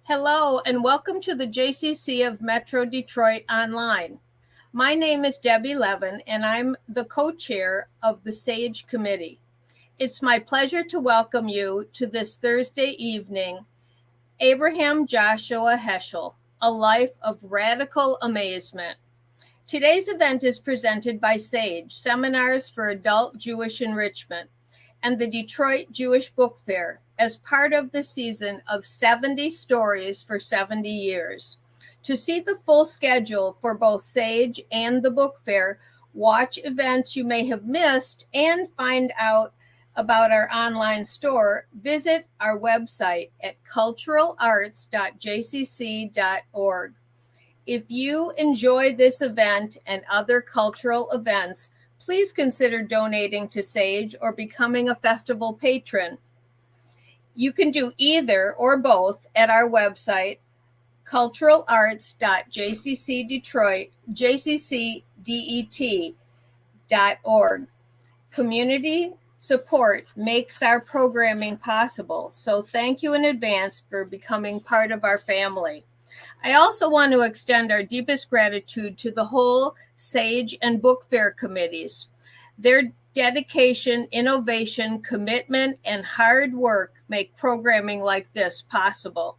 Hello, and welcome to the JCC of Metro Detroit Online. My name is Debbie Levin, and I'm the co-chair of the SAGE Committee. It's my pleasure to welcome you to this Thursday evening, Abraham Joshua Heschel, A Life of Radical Amazement. Today's event is presented by SAGE, Seminars for Adult Jewish Enrichment, and the Detroit Jewish Book Fair, as part of the season of 70 Stories for 70 Years. To see the full schedule for both SAGE and the book fair, watch events you may have missed, and find out about our online store, visit our website at culturalarts.jcc.org. If you enjoy this event and other cultural events, please consider donating to SAGE or becoming a festival patron. You can do either or both at our website, culturalarts.jccdet.org. Community support makes our programming possible, so thank you in advance for becoming part of our family. I also want to extend our deepest gratitude to the whole SAGE and Book Fair committees. Their dedication, innovation, commitment, and hard work make programming like this possible.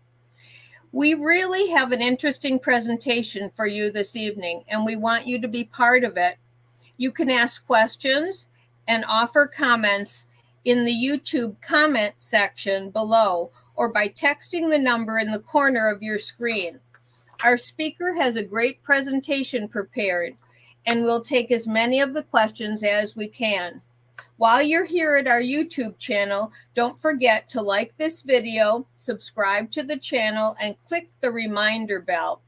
We really have an interesting presentation for you this evening, and we want you to be part of it. You can ask questions and offer comments in the YouTube comment section below or by texting the number in the corner of your screen. Our speaker has a great presentation prepared, and we'll take as many of the questions as we can. While you're here at our YouTube channel, don't forget to like this video, subscribe to the channel, and click the reminder bell.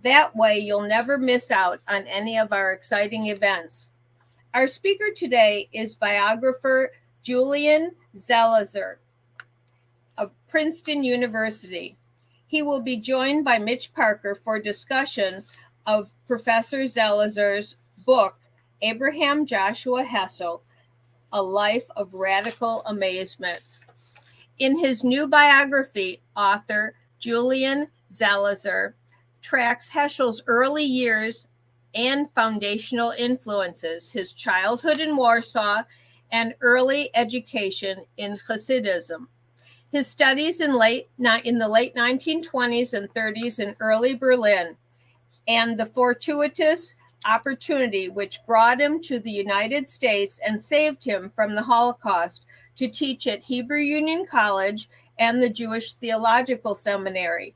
That way, you'll never miss out on any of our exciting events. Our speaker today is biographer Julian Zelizer of Princeton University. He will be joined by Mitch Parker for discussion of Professor Zelizer's book, Abraham Joshua Heschel, A Life of Radical Amazement. In his new biography, author Julian Zelizer tracks Heschel's early years and foundational influences, his childhood in Warsaw, and early education in Hasidism. His studies in the late 1920s and 30s in early Berlin, and the fortuitous opportunity which brought him to the United States and saved him from the Holocaust to teach at Hebrew Union College and the Jewish Theological Seminary.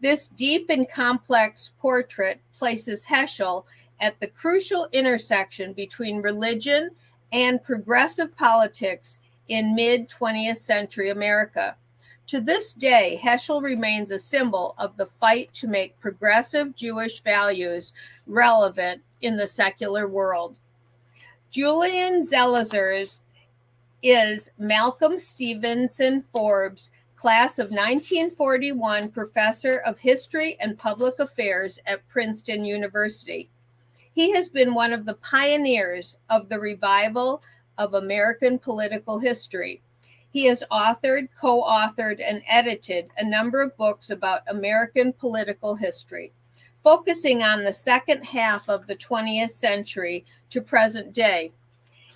This deep and complex portrait places Heschel at the crucial intersection between religion and progressive politics in mid-20th-century America. To this day, Heschel remains a symbol of the fight to make progressive Jewish values relevant in the secular world. Julian Zelizers is Malcolm Stevenson Forbes Class of 1941 Professor of History and Public Affairs at Princeton University. He has been one of the pioneers of the revival of American political history. He has authored, co-authored, and edited a number of books about American political history, focusing on the second half of the 20th century to present day.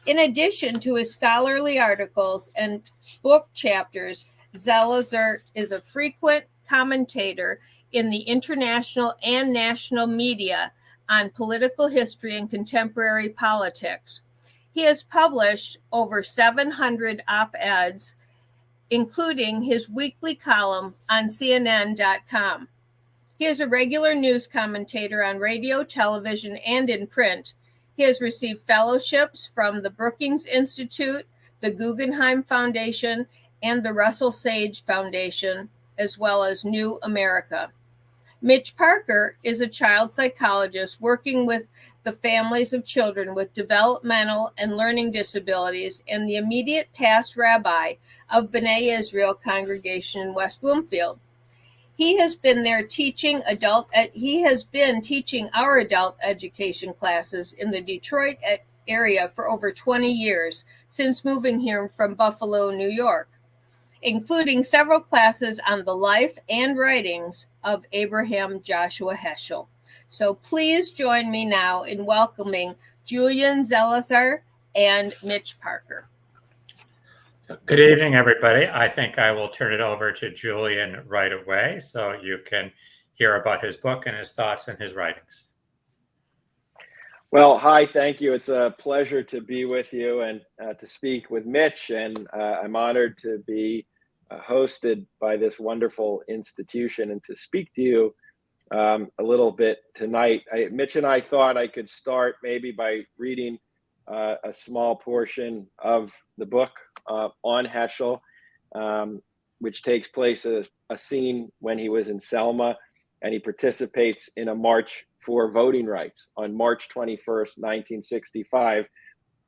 In addition to his scholarly articles and book chapters, Zelizer is a frequent commentator in the international and national media on political history and contemporary politics. He has published over 700 op-eds, including his weekly column on CNN.com. He is a regular news commentator on radio, television, and in print. He has received fellowships from the Brookings Institute, the Guggenheim Foundation, and the Russell Sage Foundation, as well as New America. Mitch Parker is a child psychologist working with the families of children with developmental and learning disabilities and the immediate past rabbi of B'nai Israel congregation in West Bloomfield. He has been teaching our adult education classes in the Detroit area for over 20 years, since moving here from Buffalo, New York. including several classes on the life and writings of Abraham Joshua Heschel. So please join me now in welcoming Julian Zelizer and Mitch Parker. Good evening, everybody. I think I will turn it over to Julian right away so you can hear about his book and his thoughts and his writings. Well, hi, thank you. It's a pleasure to be with you and to speak with Mitch, and I'm honored to be hosted by this wonderful institution and to speak to you a little bit tonight. Mitch and I thought I could start maybe by reading a small portion of the book on Heschel, which takes place a scene when he was in Selma, and he participates in a march for voting rights on March 21st, 1965.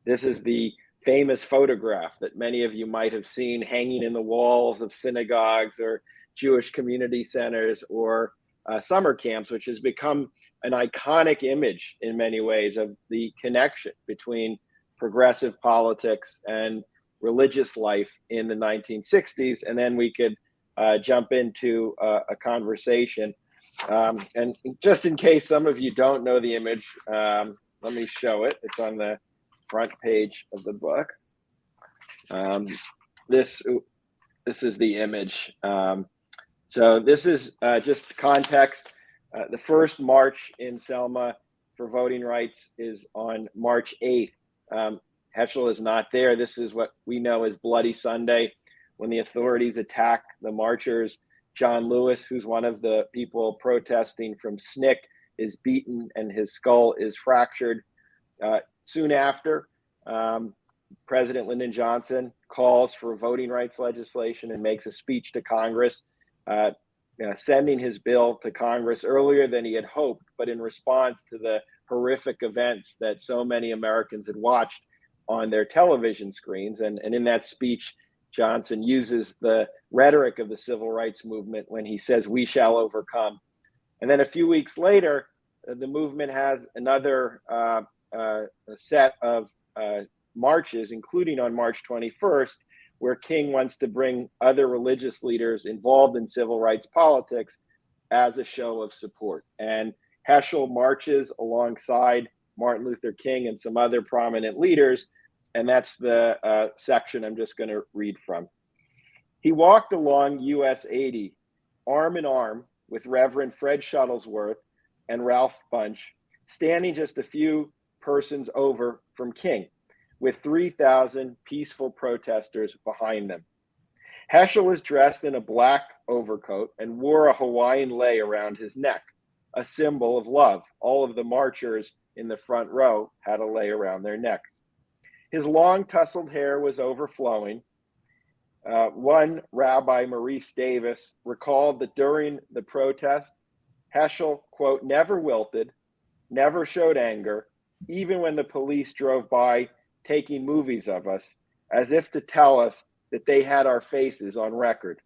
This is the famous photograph that many of you might have seen hanging in the walls of synagogues or Jewish community centers or summer camps, which has become an iconic image in many ways of the connection between progressive politics and religious life in the 1960s. And then we could jump into a conversation. And just in case some of you don't know the image, let me show it. It's on the front page of the book. This is the image. So this is just context. The first march in Selma for voting rights is on March 8th. Heschel is not there. This is what we know as Bloody Sunday, when the authorities attack the marchers. John Lewis, who's one of the people protesting from SNCC, is beaten and his skull is fractured. Soon after, President Lyndon Johnson calls for voting rights legislation and makes a speech to Congress, sending his bill to Congress earlier than he had hoped, but in response to the horrific events that so many Americans had watched on their television screens. And in that speech, Johnson uses the rhetoric of the civil rights movement when he says, "We shall overcome." And then a few weeks later, the movement has another set of marches, including on March 21st, where King wants to bring other religious leaders involved in civil rights politics as a show of support. And Heschel marches alongside Martin Luther King and some other prominent leaders, and that's the section I'm just going to read from. He walked along US 80, arm in arm with Reverend Fred Shuttlesworth and Ralph Bunche, standing just a few persons over from King, with 3,000 peaceful protesters behind them. Heschel was dressed in a black overcoat and wore a Hawaiian lei around his neck, a symbol of love. All of the marchers in the front row had a lei around their necks. His long tousled hair was overflowing. One Rabbi, Maurice Davis, recalled that during the protest, Heschel, quote, never wilted, never showed anger, even when the police drove by taking movies of us, as if to tell us that they had our faces on record.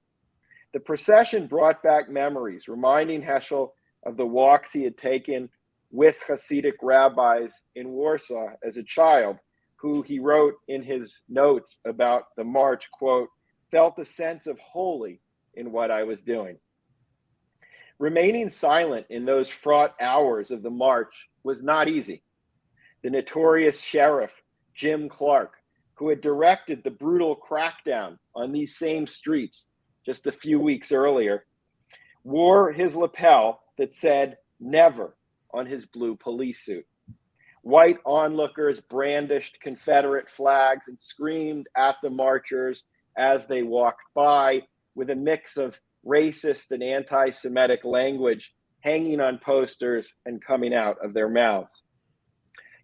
The procession brought back memories, reminding Heschel of the walks he had taken with Hasidic rabbis in Warsaw as a child, who he wrote in his notes about the march, quote, felt a sense of holy in what I was doing. Remaining silent in those fraught hours of the march was not easy. The notorious sheriff, Jim Clark, who had directed the brutal crackdown on these same streets just a few weeks earlier, wore his lapel that said never on his blue police suit. White onlookers brandished Confederate flags and screamed at the marchers as they walked by, with a mix of racist and anti-Semitic language hanging on posters and coming out of their mouths.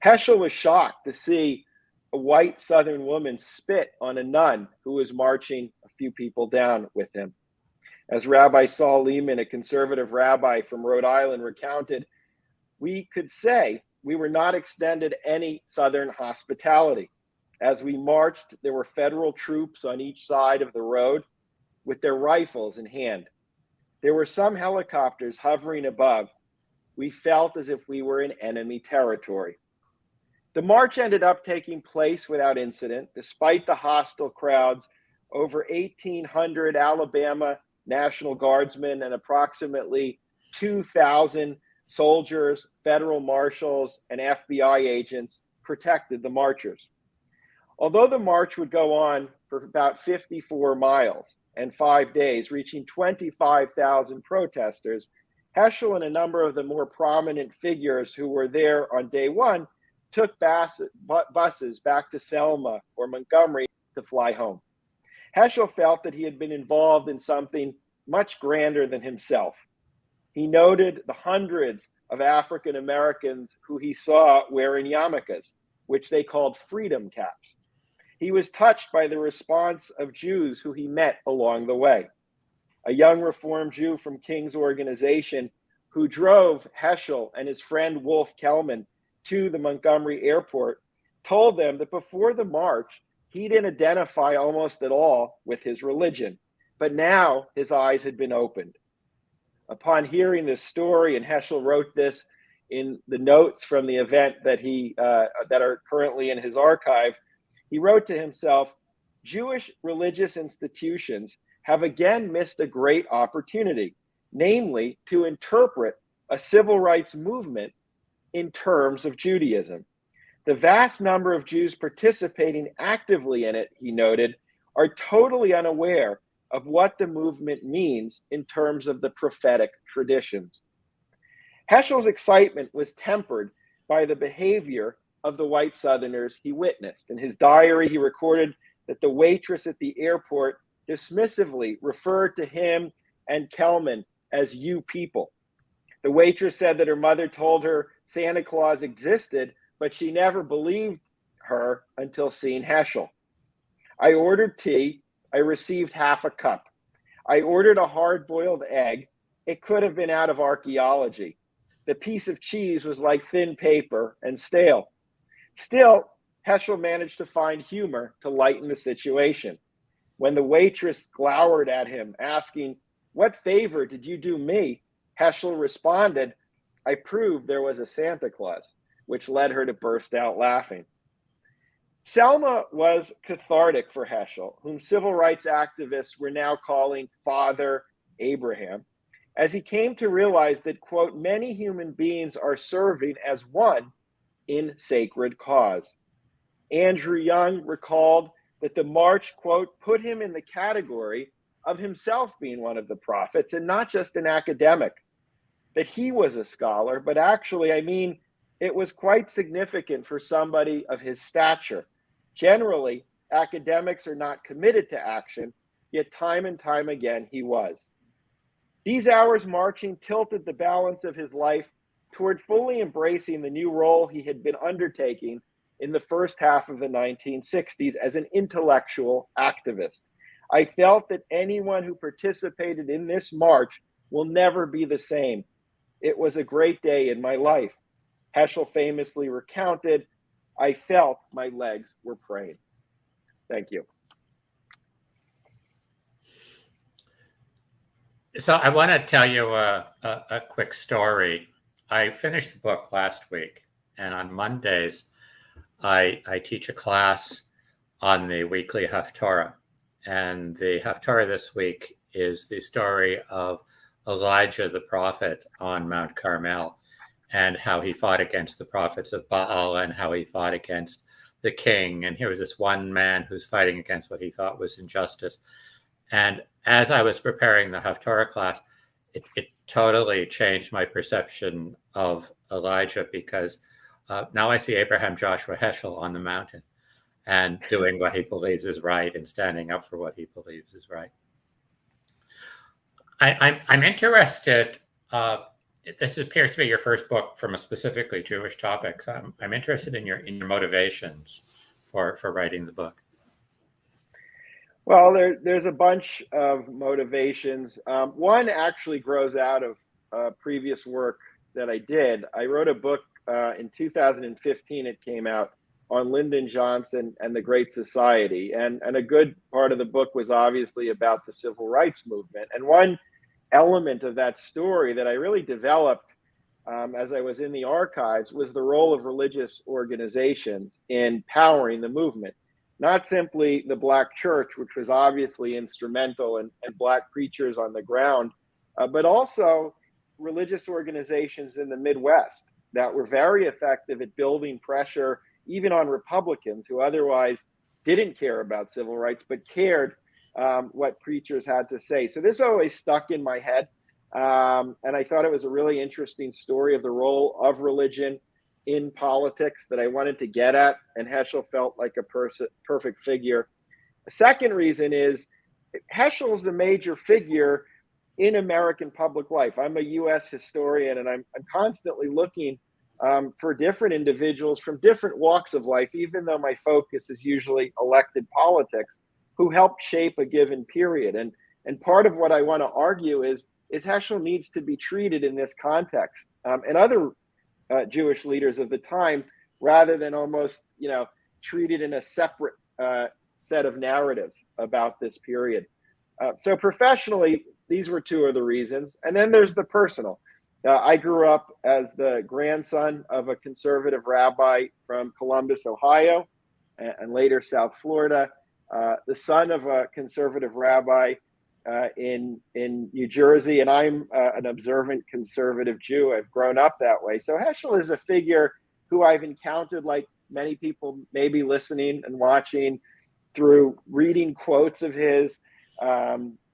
Heschel was shocked to see a white Southern woman spit on a nun who was marching a few people down with him. As Rabbi Saul Lehman, a conservative rabbi from Rhode Island, recounted, we could say we were not extended any Southern hospitality. As we marched, there were federal troops on each side of the road with their rifles in hand. There were some helicopters hovering above. We felt as if we were in enemy territory. The march ended up taking place without incident, despite the hostile crowds over 1,800 Alabama National Guardsmen and approximately 2,000 soldiers, federal marshals, and FBI agents protected the marchers. Although the march would go on for about 54 miles and 5 days, reaching 25,000 protesters, Heschel and a number of the more prominent figures who were there on day one took buses back to Selma or Montgomery to fly home. Heschel felt that he had been involved in something much grander than himself. He noted the hundreds of African Americans who he saw wearing yarmulkes, which they called freedom caps. He was touched by the response of Jews who he met along the way. A young Reform Jew from King's organization who drove Heschel and his friend Wolf Kellman to the Montgomery airport told them that before the march, he didn't identify almost at all with his religion, but now his eyes had been opened. Upon hearing this story, and Heschel wrote this in the notes from the event that are currently in his archive, he wrote to himself, "Jewish religious institutions have again missed a great opportunity, namely to interpret a civil rights movement in terms of Judaism. The vast number of Jews participating actively in it," he noted, "are totally unaware of what the movement means in terms of the prophetic traditions." Heschel's excitement was tempered by the behavior of the white Southerners he witnessed. In his diary, he recorded that the waitress at the airport dismissively referred to him and Kellman as "you people." The waitress said that her mother told her Santa Claus existed, but she never believed her until seeing Heschel. "I ordered tea. I received half a cup. I ordered a hard-boiled egg. It could have been out of archaeology. The piece of cheese was like thin paper and stale." Still, Heschel managed to find humor to lighten the situation. When the waitress glowered at him, asking, "What favor did you do me?" Heschel responded, "I proved there was a Santa Claus," which led her to burst out laughing. Selma was cathartic for Heschel, whom civil rights activists were now calling Father Abraham, as he came to realize that, quote, "many human beings are serving as one in sacred cause." Andrew Young recalled that the march, quote, "put him in the category of himself being one of the prophets and not just an academic, that he was a scholar, but actually, it was quite significant for somebody of his stature. Generally, academics are not committed to action, yet time and time again he was." These hours marching tilted the balance of his life toward fully embracing the new role he had been undertaking in the first half of the 1960s as an intellectual activist. "I felt that anyone who participated in this march will never be the same. It was a great day in my life." Heschel famously recounted, "I felt my legs were praying." Thank you. So I want to tell you a quick story. I finished the book last week, and on Mondays, I teach a class on the weekly Haftorah. And the Haftorah this week is the story of Elijah the prophet on Mount Carmel, and how he fought against the prophets of Baal and how he fought against the king. And here was this one man who's fighting against what he thought was injustice. And as I was preparing the Haftorah class, it totally changed my perception of Elijah, because now I see Abraham Joshua Heschel on the mountain and doing what he believes is right and standing up for what he believes is right. I'm interested. This appears to be your first book from a specifically Jewish topic. So I'm interested in your motivations for writing the book. Well, there's a bunch of motivations. One actually grows out of previous work that I did. I wrote a book in 2015. It came out on Lyndon Johnson and the Great Society. And a good part of the book was obviously about the civil rights movement. And one element of that story that I really developed as I was in the archives was the role of religious organizations in powering the movement. not simply the Black church, which was obviously instrumental, and Black preachers on the ground, but also religious organizations in the Midwest that were very effective at building pressure, even on Republicans who otherwise didn't care about civil rights, but cared what preachers had to say. So this always stuck in my head. And I thought it was a really interesting story of the role of religion in politics that I wanted to get at. And Heschel felt like a perfect figure. The second reason is Heschel is a major figure in American public life. I'm a U.S. historian, and I'm constantly looking for different individuals from different walks of life, even though my focus is usually elected politics, who helped shape a given period. And part of what I want to argue is Heschel needs to be treated in this context, and other Jewish leaders of the time, rather than almost, treated in a separate set of narratives about this period. So professionally, these were two of the reasons. And then there's the personal. I grew up as the grandson of a conservative rabbi from Columbus, Ohio, and later South Florida, the son of a conservative rabbi in New Jersey, and I'm an observant conservative Jew. I've grown up that way. So Heschel is a figure who I've encountered, like many people maybe listening and watching, through reading quotes of his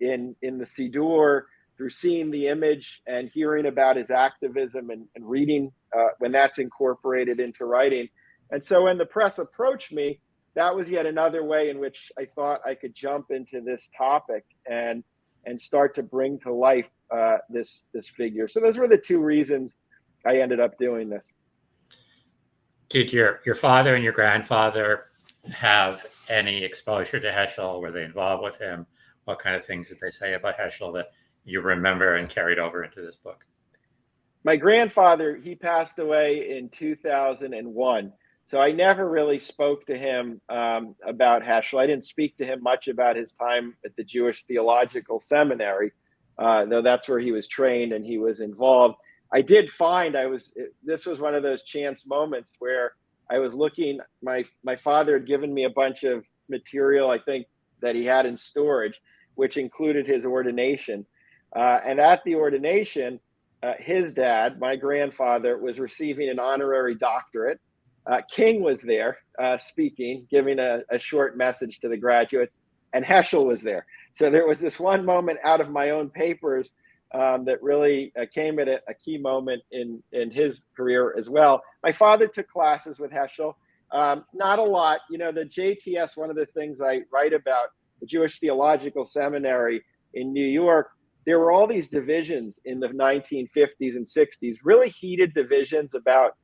in the Siddur, through seeing the image and hearing about his activism, and reading when that's incorporated into writing. And so when the press approached me, that was yet another way in which I thought I could jump into this topic and start to bring to life this figure. So those were the two reasons I ended up doing this. Did your father and your grandfather have any exposure to Heschel? Were they involved with him? What kind of things did they say about Heschel that you remember and carried over into this book? My grandfather, he passed away in 2001. So I never really spoke to him about Heschel. I didn't speak to him much about his time at the Jewish Theological Seminary, though that's where he was trained and he was involved. I did find this was one of those chance moments where I was looking, my father had given me a bunch of material, I think, that he had in storage, which included his ordination. And at the ordination, his dad, my grandfather, was receiving an honorary doctorate. King was there speaking, giving a short message to the graduates, and Heschel was there. So there was this one moment out of my own papers that really came at a key moment in his career as well. My father took classes with Heschel, not a lot. The JTS, one of the things I write about, the Jewish Theological Seminary in New York, there were all these divisions in the 1950s and 60s, really heated divisions about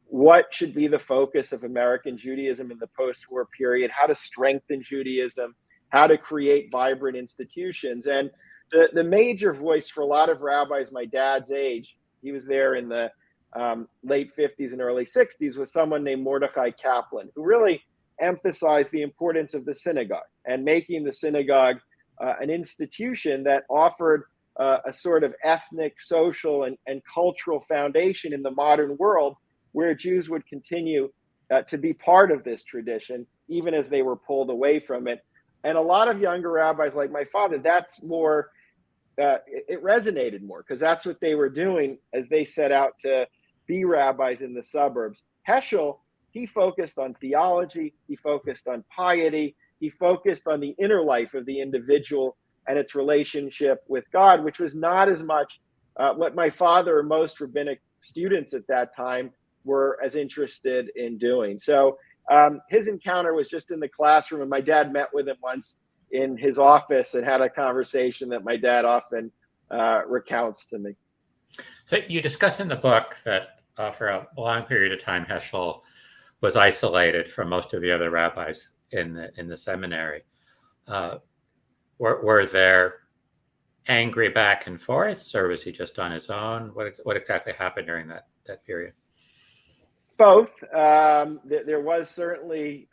what should be the focus of American Judaism in the post-war period, how to strengthen Judaism, how to create vibrant institutions. And the major voice for a lot of rabbis my dad's age, he was there in the late 50s and early 60s, was someone named Mordechai Kaplan, who really emphasized the importance of the synagogue and making the synagogue an institution that offered a sort of ethnic, social, and cultural foundation in the modern world, where Jews would continue to be part of this tradition, even as they were pulled away from it. And a lot of younger rabbis like my father, that's more, it resonated more, because that's what they were doing as they set out to be rabbis in the suburbs. Heschel, he focused on theology, he focused on piety, he focused on the inner life of the individual and its relationship with God, which was not as much what my father or most rabbinic students at that time were as interested in doing. So his encounter was just in the classroom, and my dad met with him once in his office and had a conversation that my dad often recounts to me. So you discuss in the book that for a long period of time, Heschel was isolated from most of the other rabbis in the seminary. Were there angry back and forths, or was he just on his own? What exactly happened during that period? Both. There was certainly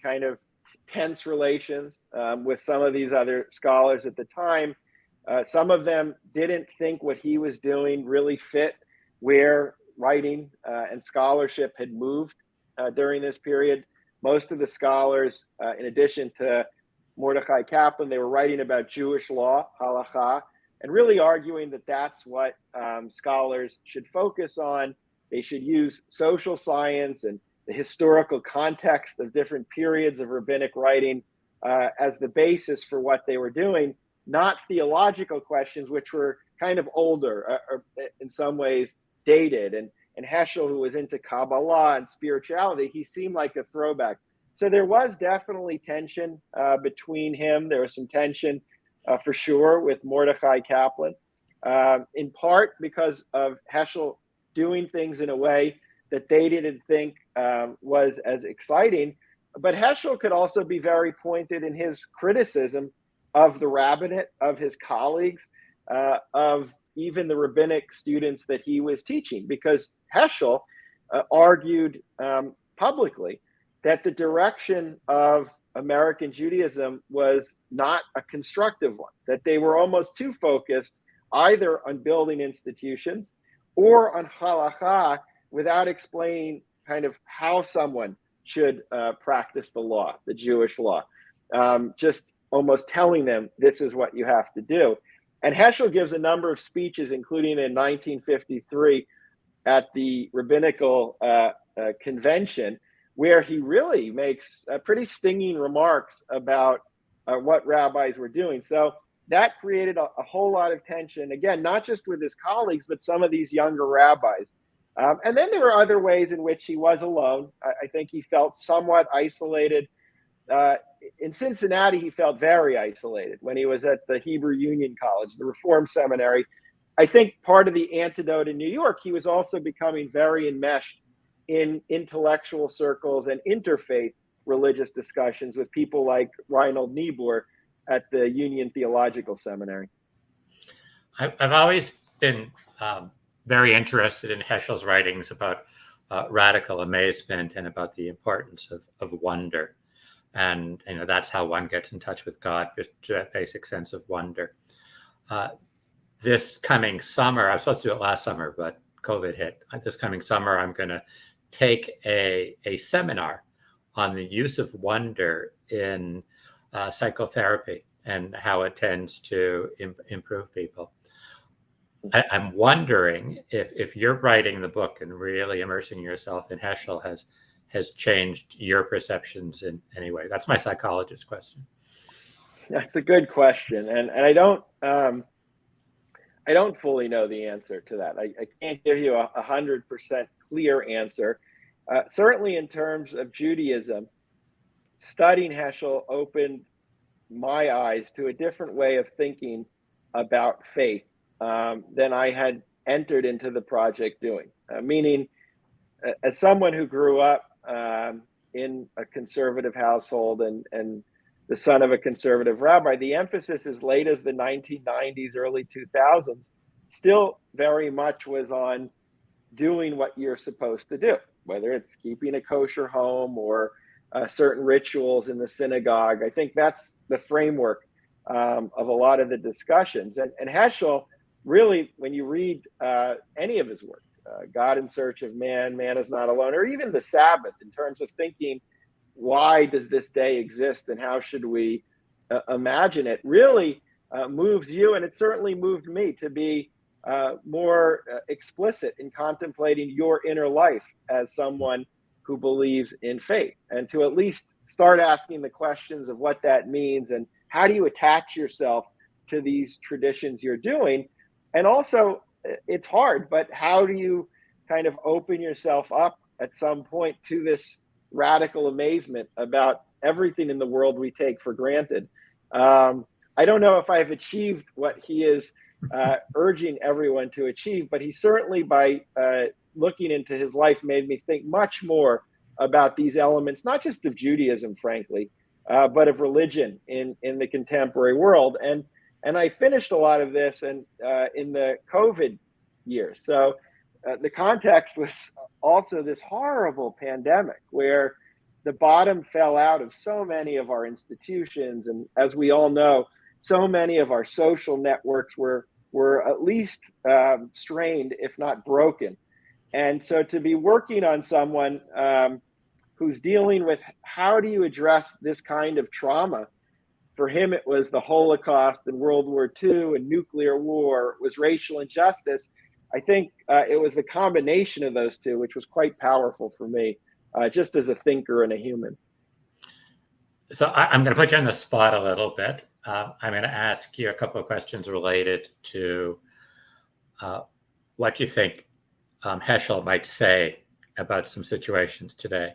kind of tense relations with some of these other scholars at the time. Some of them didn't think what he was doing really fit where writing and scholarship had moved during this period. most of the scholars, in addition to Mordechai Kaplan, they were writing about Jewish law, halakha, and really arguing that that's what scholars should focus on. They should use social science and the historical context of different periods of rabbinic writing as the basis for what they were doing, not theological questions, which were kind of older, or in some ways dated. And Heschel, who was into Kabbalah and spirituality, he seemed like a throwback. So there was definitely tension between him. There was some tension for sure with Mordechai Kaplan, in part because of Heschel doing things in a way that they didn't think was as exciting. But Heschel could also be very pointed in his criticism of the rabbinate, of his colleagues, of even the rabbinic students that he was teaching, because Heschel argued publicly that the direction of American Judaism was not a constructive one, that they were almost too focused either on building institutions or on halakha without explaining kind of how someone should practice the law, the Jewish law, just almost telling them this is what you have to do. And Heschel gives a number of speeches, including in 1953 at the Rabbinical Convention, where he really makes pretty stinging remarks about what rabbis were doing. So that created a whole lot of tension, again, not just with his colleagues, but some of these younger rabbis. And then there were other ways in which he was alone. I think he felt somewhat isolated. In Cincinnati, he felt very isolated when he was at the Hebrew Union College, the Reform Seminary. I think part of the antidote in New York, he was also becoming very enmeshed in intellectual circles and interfaith religious discussions with people like Reinhold Niebuhr at the Union Theological Seminary. I've always been very interested in Heschel's writings about radical amazement and about the importance of wonder. And that's how one gets in touch with God, just that basic sense of wonder. This coming summer, I was supposed to do it last summer, but COVID hit. This coming summer, I'm going to take a seminar on the use of wonder in psychotherapy and how it tends to improve people. I'm wondering if you're writing the book and really immersing yourself in Heschel has changed your perceptions in any way. That's my psychologist question. That's a good question, and I don't fully know the answer to that. I can't give you 100% clear answer. Certainly, in terms of Judaism, studying Heschel opened my eyes to a different way of thinking about faith than I had entered into the project doing. Meaning, as someone who grew up in a conservative household and the son of a conservative rabbi, the emphasis as late as the 1990s, early 2000s, still very much was on doing what you're supposed to do, whether it's keeping a kosher home or certain rituals in the synagogue. I think that's the framework of a lot of the discussions. And Heschel, really, when you read any of his work, God in Search of Man, Man is Not Alone, or even the Sabbath, in terms of thinking, why does this day exist and how should we imagine it, really moves you, and it certainly moved me to be more explicit in contemplating your inner life as someone who believes in faith, and to at least start asking the questions of what that means and how do you attach yourself to these traditions you're doing. And also, it's hard, but how do you kind of open yourself up at some point to this radical amazement about everything in the world we take for granted? I don't know if I've achieved what he is urging everyone to achieve, but he certainly, by looking into his life, made me think much more about these elements, not just of Judaism, frankly, but of religion in the contemporary world. And I finished a lot of this in the COVID year. So the context was also this horrible pandemic where the bottom fell out of so many of our institutions. And as we all know, so many of our social networks were at least strained, if not broken. And so to be working on someone who's dealing with how do you address this kind of trauma. For him, it was the Holocaust and World War II and nuclear war. It was racial injustice. I think it was the combination of those two, which was quite powerful for me, just as a thinker and a human. So I'm going to put you on the spot a little bit. I'm going to ask you a couple of questions related to what you think Heschel might say about some situations today.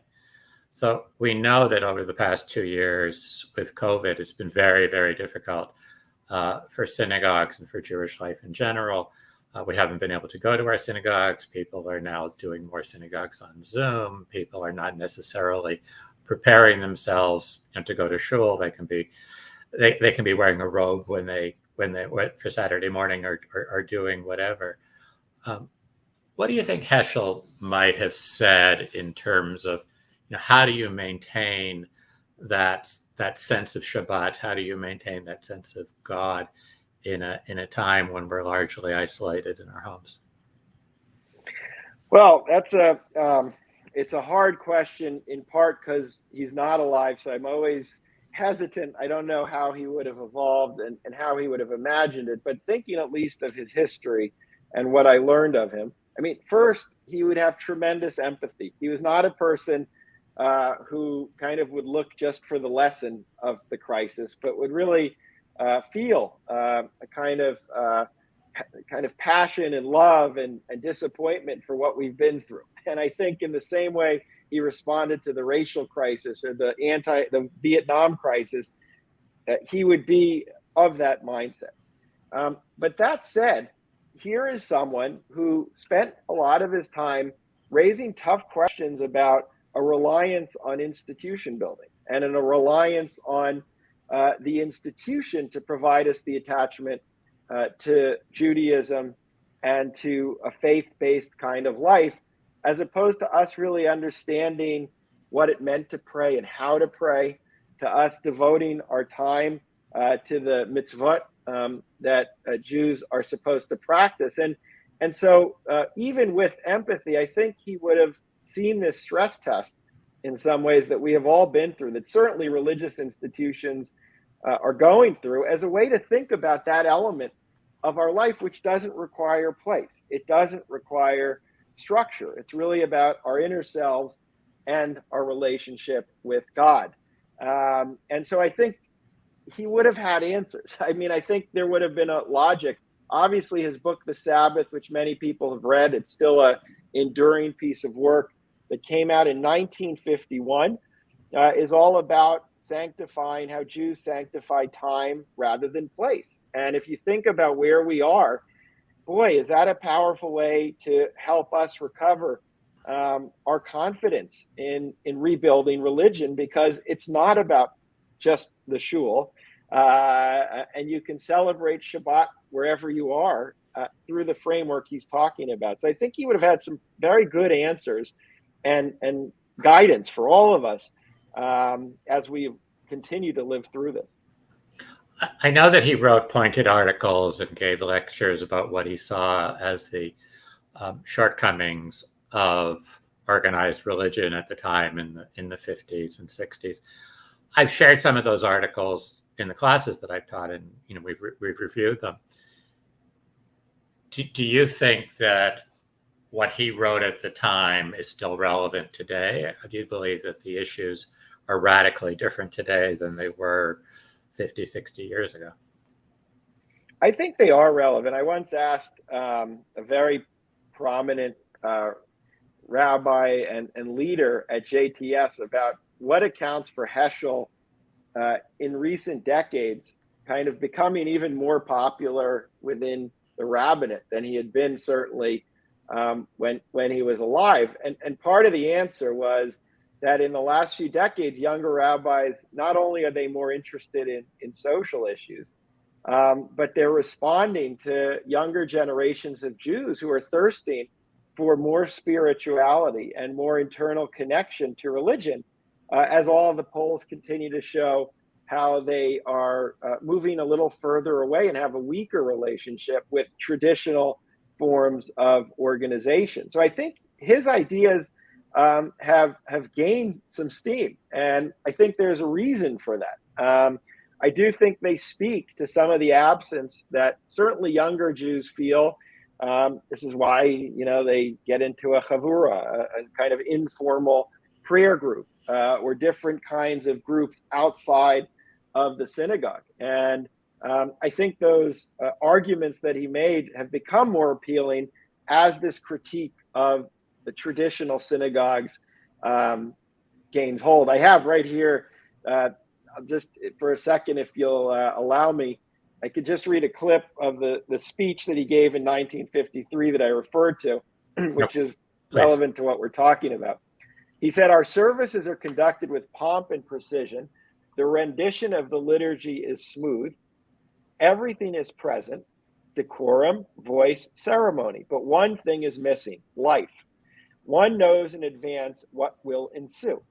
So we know that over the past 2 years with COVID, it's been very, very difficult for synagogues and for Jewish life in general. We haven't been able to go to our synagogues. People are now doing more synagogues on Zoom. People are not necessarily preparing themselves to go to shul. They can be wearing a robe when they for Saturday morning or doing whatever. What do you think Heschel might have said in terms of how do you maintain that sense of Shabbat? How do you maintain that sense of God in a time when we're largely isolated in our homes? Well, that's it's a hard question, in part because he's not alive. So I'm always hesitant. I don't know how he would have evolved and how he would have imagined it. But thinking at least of his history and what I learned of him, I mean, first, he would have tremendous empathy. He was not a person who kind of would look just for the lesson of the crisis, but would really feel a kind of passion and love and disappointment for what we've been through. And I think in the same way he responded to the racial crisis or the Vietnam crisis, he would be of that mindset. But that said, here is someone who spent a lot of his time raising tough questions about a reliance on institution building and a reliance on the institution to provide us the attachment to Judaism and to a faith-based kind of life, as opposed to us really understanding what it meant to pray and how to pray, to us devoting our time to the mitzvot that Jews are supposed to practice. And so even with empathy, I think he would have seen this stress test in some ways that we have all been through, that certainly religious institutions are going through, as a way to think about that element of our life, which doesn't require place. It doesn't require structure. It's really about our inner selves and our relationship with God. And so I think he would have had answers. I mean, I think there would have been a logic. Obviously, his book, The Sabbath, which many people have read, it's still an enduring piece of work that came out in 1951, is all about sanctifying, how Jews sanctify time rather than place. And if you think about where we are, boy, is that a powerful way to help us recover our confidence in rebuilding religion, because it's not about just the shul. And you can celebrate Shabbat wherever you are through the framework he's talking about. So I think he would have had some very good answers and guidance for all of us as we continue to live through this. I know that he wrote pointed articles and gave lectures about what he saw as the shortcomings of organized religion at the time in the 50s and 60s. I've shared some of those articles in the classes that I've taught, and we've reviewed them. Do you think that what he wrote at the time is still relevant today? Do you believe that the issues are radically different today than they were 50, 60 years ago? I think they are relevant. I once asked a very prominent rabbi and leader at JTS about what accounts for Heschel in recent decades kind of becoming even more popular within the rabbinate than he had been certainly when he was alive. And part of the answer was that in the last few decades, younger rabbis, not only are they more interested in social issues, but they're responding to younger generations of Jews who are thirsting for more spirituality and more internal connection to religion, as all of the polls continue to show how they are moving a little further away and have a weaker relationship with traditional forms of organization. So I think his ideas have gained some steam, and I think there's a reason for that. I do think they speak to some of the absence that certainly younger Jews feel. This is why, they get into a chavura, a kind of informal prayer group, or different kinds of groups outside of the synagogue. And I think those arguments that he made have become more appealing as this critique of the traditional synagogues gains hold. I have right here, just for a second, if you'll allow me, I could just read a clip of the speech that he gave in 1953 that I referred to, which is relevant to what we're talking about. He said, "Our services are conducted with pomp and precision. The rendition of the liturgy is smooth. Everything is present: decorum, voice, ceremony. But one thing is missing: life. One knows in advance what will ensue.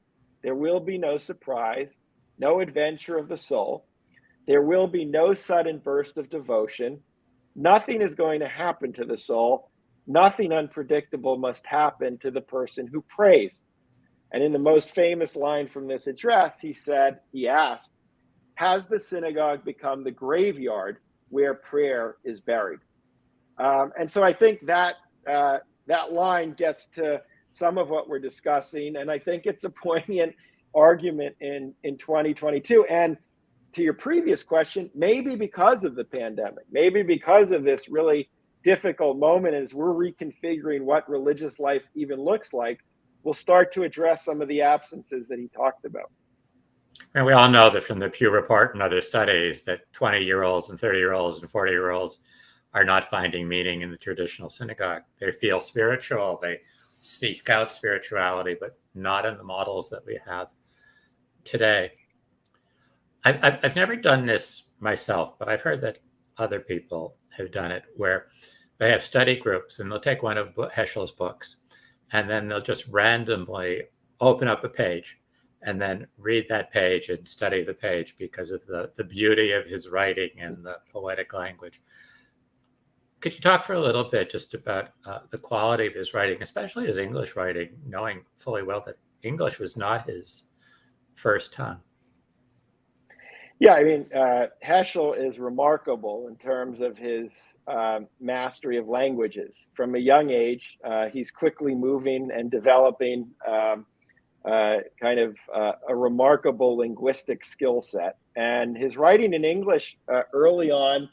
There will be no surprise, no adventure of the soul. There will be no sudden burst of devotion. Nothing is going to happen to the soul. Nothing unpredictable must happen to the person who prays." And in the most famous line from this address, he asked, "Has the synagogue become the graveyard where prayer is buried?" And so I think that that line gets to some of what we're discussing, and I think it's a poignant argument in 2022. And to your previous question, maybe because of the pandemic, maybe because of this really difficult moment as we're reconfiguring what religious life even looks like, we'll start to address some of the absences that he talked about. And we all know that from the Pew Report and other studies that 20-year-olds and 30-year-olds and 40-year-olds are not finding meaning in the traditional synagogue. They feel spiritual, they seek out spirituality, but not in the models that we have today. I've never done this myself, but I've heard that other people have done it, where they have study groups and they'll take one of Heschel's books and then they'll just randomly open up a page and then read that page and study the page because of the beauty of his writing and the poetic language. Could you talk for a little bit just about the quality of his writing, especially his English writing, knowing fully well that English was not his first tongue? Yeah, I mean, Heschel is remarkable in terms of his mastery of languages. From a young age, he's quickly moving and developing kind of a remarkable linguistic skill set. And his writing in English early on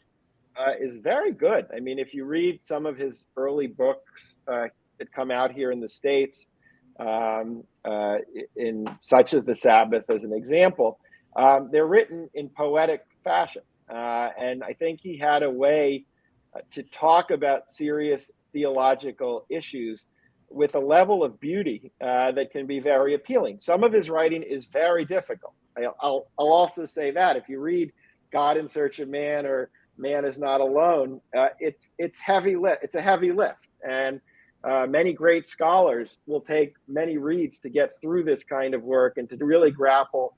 is very good. I mean, if you read some of his early books that come out here in the States, in such as The Sabbath as an example, they're written in poetic fashion. And I think he had a way to talk about serious theological issues with a level of beauty that can be very appealing. Some of his writing is very difficult. I'll also say that if you read God in Search of Man or Man is Not Alone, it's heavy lift. It's a heavy lift. And many great scholars will take many reads to get through this kind of work and to really grapple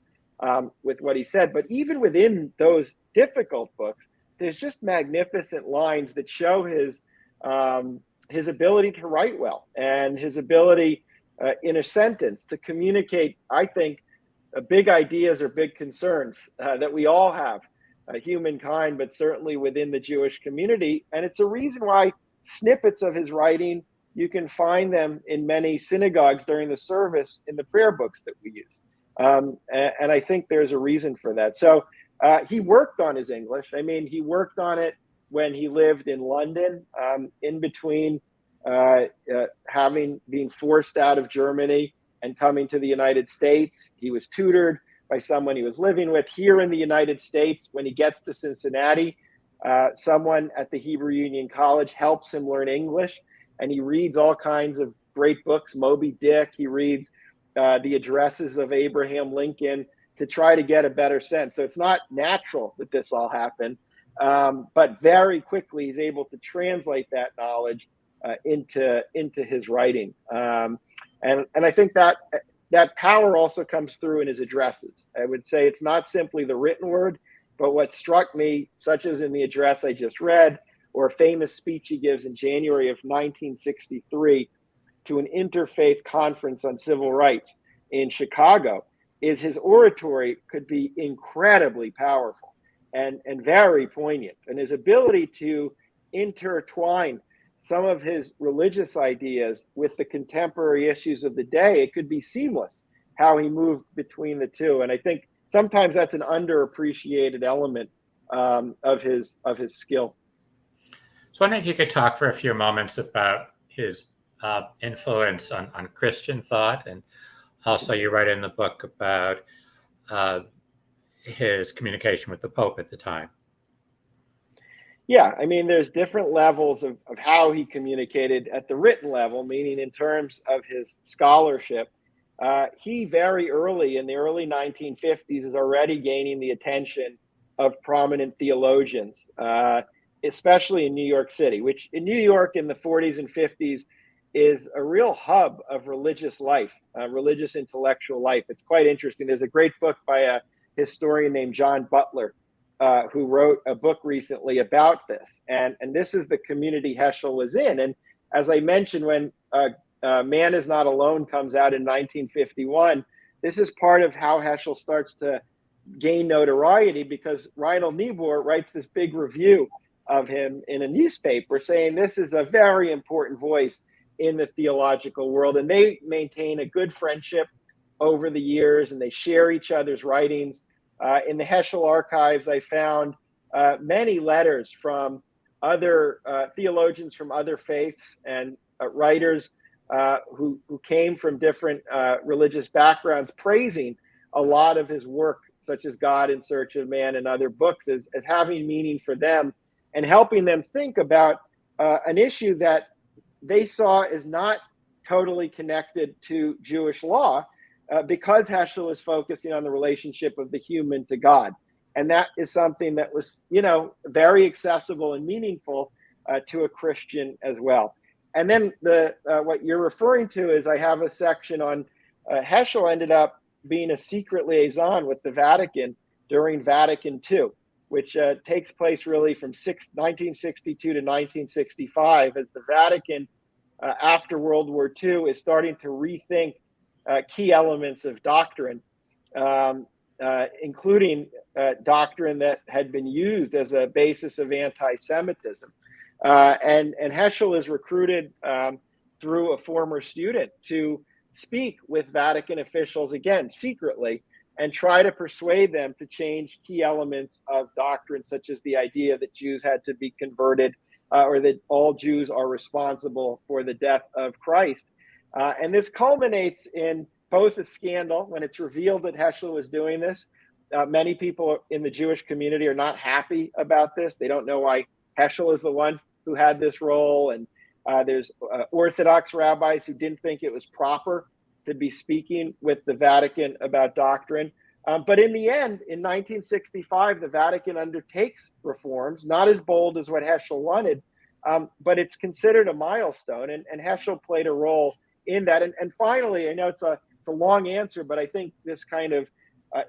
with what he said. But even within those difficult books, there's just magnificent lines that show his ability to write well and his ability in a sentence to communicate, I think, big ideas or big concerns that we all have, humankind, but certainly within the Jewish community. And it's a reason why snippets of his writing, you can find them in many synagogues during the service in the prayer books that we use. And I think there's a reason for that. So he worked on his English. I mean, he worked on it when he lived in London, in between having been forced out of Germany and coming to the United States. He was tutored by someone he was living with here in the United States. When he gets to Cincinnati, someone at the Hebrew Union College helps him learn English, and he reads all kinds of great books, Moby Dick. He reads the addresses of Abraham Lincoln to try to get a better sense. So it's not natural that this all happened, but very quickly he's able to translate that knowledge into his writing. And I think that power also comes through in his addresses. I would say it's not simply the written word, but what struck me, such as in the address I just read, or a famous speech he gives in January of 1963 to an interfaith conference on civil rights in Chicago is his oratory could be incredibly powerful and very poignant. And his ability to intertwine some of his religious ideas with the contemporary issues of the day, it could be seamless how he moved between the two. And I think sometimes that's an underappreciated element of his skill. So I wonder if you could talk for a few moments about his influence on Christian thought, and also you write in the book about his communication with the Pope at the time. Yeah, I mean, there's different levels of how he communicated at the written level, meaning in terms of his scholarship. He very early, in the early 1950s, is already gaining the attention of prominent theologians, especially in New York City, which in New York in the 40s and 50s is a real hub of religious life, religious intellectual life. It's quite interesting. There's a great book by a historian named John Butler, who wrote a book recently about this. And this is the community Heschel was in. And as I mentioned, when Man Is Not Alone comes out in 1951, this is part of how Heschel starts to gain notoriety, because Reinhold Niebuhr writes this big review of him in a newspaper saying this is a very important voice in the theological world. And they maintain a good friendship over the years, and they share each other's writings. In the Heschel archives, I found many letters from other theologians from other faiths and writers who came from different religious backgrounds, praising a lot of his work, such as God in Search of Man and other books, as having meaning for them and helping them think about an issue that they saw as not totally connected to Jewish law, because Heschel is focusing on the relationship of the human to God. And that is something that was, very accessible and meaningful to a Christian as well. And then what you're referring to is I have a section on Heschel ended up being a secret liaison with the Vatican during Vatican II, which takes place really from 1962 to 1965, as the Vatican, after World War II, is starting to rethink key elements of doctrine, including doctrine that had been used as a basis of anti-Semitism. And Heschel is recruited through a former student to speak with Vatican officials, again, secretly, and try to persuade them to change key elements of doctrine, such as the idea that Jews had to be converted, or that all Jews are responsible for the death of Christ. And this culminates in both a scandal when it's revealed that Heschel was doing this. Many people in the Jewish community are not happy about this. They don't know why Heschel is the one who had this role. And there's Orthodox rabbis who didn't think it was proper to be speaking with the Vatican about doctrine. But in the end, in 1965, the Vatican undertakes reforms, not as bold as what Heschel wanted, but it's considered a milestone. And Heschel played a role in that. And finally, I know it's a long answer, but I think this kind of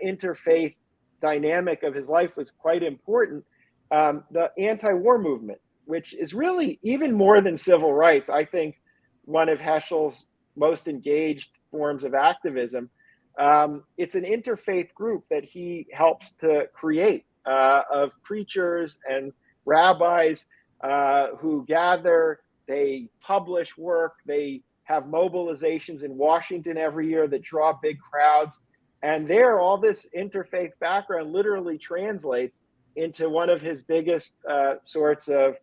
interfaith dynamic of his life was quite important. The anti-war movement, which is really even more than civil rights, I think one of Heschel's most engaged forms of activism. It's an interfaith group that he helps to create of preachers and rabbis who gather, they publish work, they have mobilizations in Washington every year that draw big crowds. And there, all this interfaith background literally translates into one of his biggest sorts of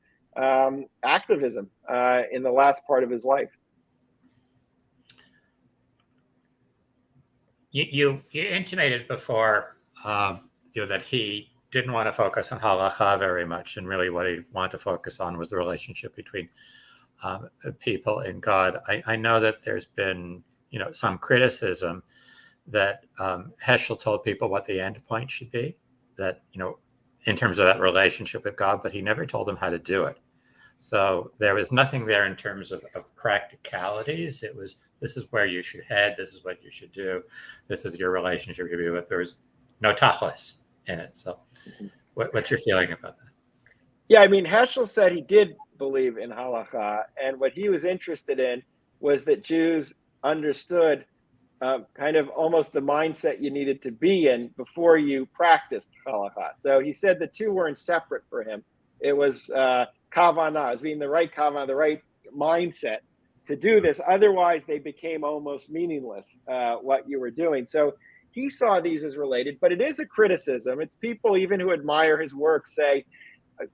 activism in the last part of his life. You intimated before that he didn't want to focus on halacha very much, and really what he wanted to focus on was the relationship between people and God. I know that there's been some criticism that Heschel told people what the end point should be, that in terms of that relationship with God, but he never told them how to do it. So there was nothing there in terms of practicalities. It was, this is where you should head, this is what you should do, this is your relationship with you, but there was no tachlis in it. So what's your feeling about that? Yeah, I mean, Heschel said he did believe in halakha, and what he was interested in was that Jews understood kind of almost the mindset you needed to be in before you practiced halakha. So he said the two weren't separate for him. It was kavanah, it was being the right kavanah, the right mindset to do this. Otherwise, they became almost meaningless, what you were doing. So he saw these as related, but it is a criticism. It's people even who admire his work say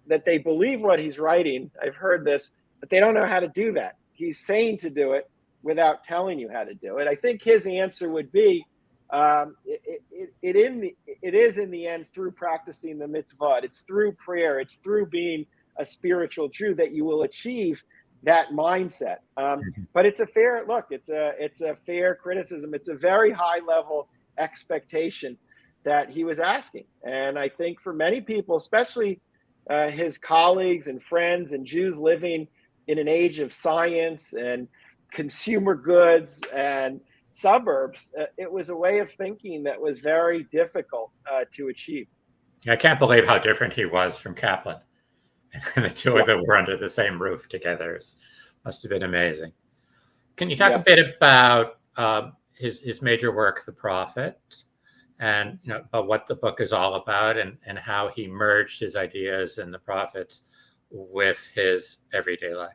that they believe what he's writing. I've heard this, but they don't know how to do that. He's saying to do it without telling you how to do it. I think his answer would be, it is in the end through practicing the mitzvah. It's through prayer. It's through being a spiritual Jew that you will achieve that mindset. But it's a fair look. It's a fair criticism. It's a very high level expectation that he was asking. And I think for many people, especially his colleagues and friends and Jews living in an age of science and consumer goods and suburbs, it was a way of thinking that was very difficult to achieve. I can't believe how different he was from Kaplan. And the two of them were under the same roof together. It must have been amazing. Can you talk a bit about his major work, The Prophets, and about what the book is all about, and how he merged his ideas in the Prophets with his everyday life?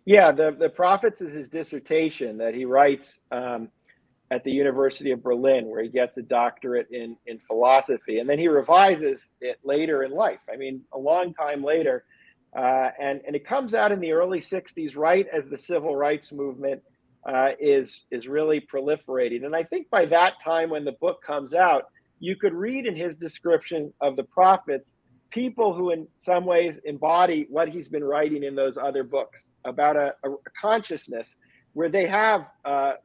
Yeah, the Prophets is his dissertation that he writes at the University of Berlin, where he gets a doctorate in philosophy, and then he revises it later in life. I mean, a long time later, and it comes out in the early '60s, right as the civil rights movement is really proliferating. And I think by that time, when the book comes out, you could read in his description of the Prophets people who in some ways embody what he's been writing in those other books about a consciousness where they have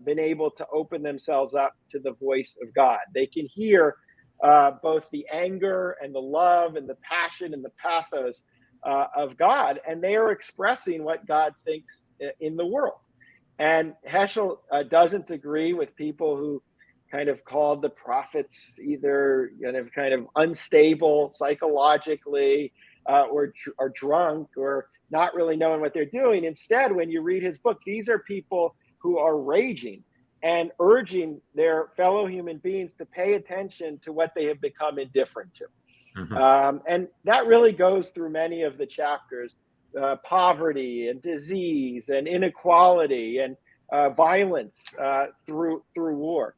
been able to open themselves up to the voice of God. They can hear both the anger and the love and the passion and the pathos of God, and they are expressing what God thinks in the world. And Heschel doesn't agree with people who kind of called the Prophets either kind of unstable psychologically or drunk or not really knowing what they're doing. Instead, when you read his book, these are people who are raging and urging their fellow human beings to pay attention to what they have become indifferent to. And that really goes through many of the chapters, poverty and disease and inequality and violence through war.